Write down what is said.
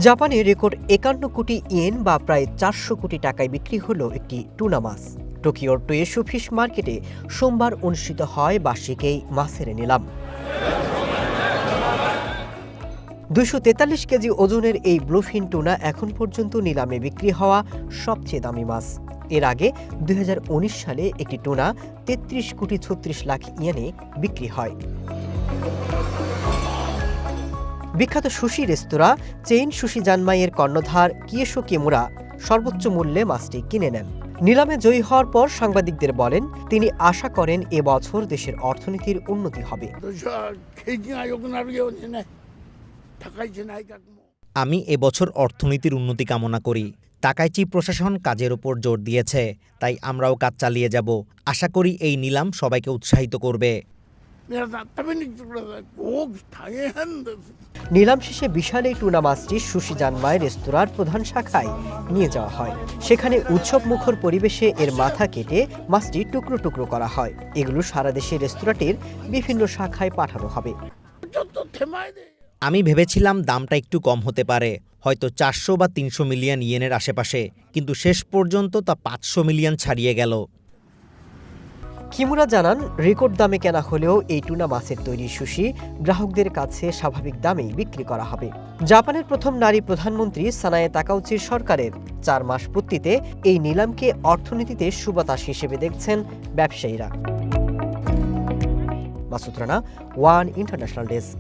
জাপানে রেকর্ড ৫১ কোটি ইয়েন বা প্রায় ৪০০ কোটি টাকায় বিক্রি হলো একটি টুনা মাছ। টোকিওর টোয়েশু ফিশ মার্কেটে সোমবার অনুষ্ঠিত হয় বার্ষিক এই মাছের নিলাম। ২৪৩ কেজি ওজনের এই ব্লুফিন টুনা এখন পর্যন্ত নিলামে বিক্রি হওয়া সবচেয়ে দামি মাছ। এর আগে ২০১৯ সালে একটি টুনা ৩৩ কোটি ৩৬ লাখ ইয়েনে বিক্রি হয়। বিখ্যাত সুশি রেস্তোরাঁ চেইন সুশি জানমাইয়ের কর্ণধার কিয়েশো কিমুরা সর্বোচ্চ মূল্যে মাছটি কিনে নেন। নিলামে জয়ী হওয়ার পর সাংবাদিকদের বলেন, তিনি আশা করেন এবছর দেশের অর্থনীতির উন্নতি হবে। আমি এবছর অর্থনীতির উন্নতি কামনা করি। তাকাইচি প্রশাসন কাজের ওপর জোর দিয়েছে, তাই আমরাও কাজ চালিয়ে যাব। আশা করি এই নিলাম সবাইকে উৎসাহিত করবে। নিলাম শেষে বিশাল এই টুনা মাছটি সুশি জানমাই রেস্তোরাঁর প্রধান শাখায় নিয়ে যাওয়া হয়। সেখানে উৎসব মুখর পরিবেশে এর মাথা কেটে মাছটি টুকরো টুকরো করা হয়। এগুলো সারা দেশে রেস্তোরাঁটির বিভিন্ন শাখায় পাঠানো হবে। আমি ভেবেছিলাম দামটা একটু কম হতে পারে, হয়তো ৪০০ বা ৩০০ মিলিয়ন ইয়েনের আশেপাশে, কিন্তু শেষ পর্যন্ত তা ৫০০ মিলিয়ন ছাড়িয়ে গেল। কিমুরা জানান, রেকর্ড দামে কেনা হলেও এই টুনা মাছের তৈরি সুশি গ্রাহকদের কাছে স্বাভাবিক দামেই বিক্রি করা হবে। জাপানের প্রথম নারী প্রধানমন্ত্রী সানায়ে তাকাউচির সরকারের ৪ মাস পূর্তিতে এই নিলামকে অর্থনীতিতে সুবাতাস হিসেবে দেখছেন ব্যবসায়ীরা। Masud Rana, one international desk.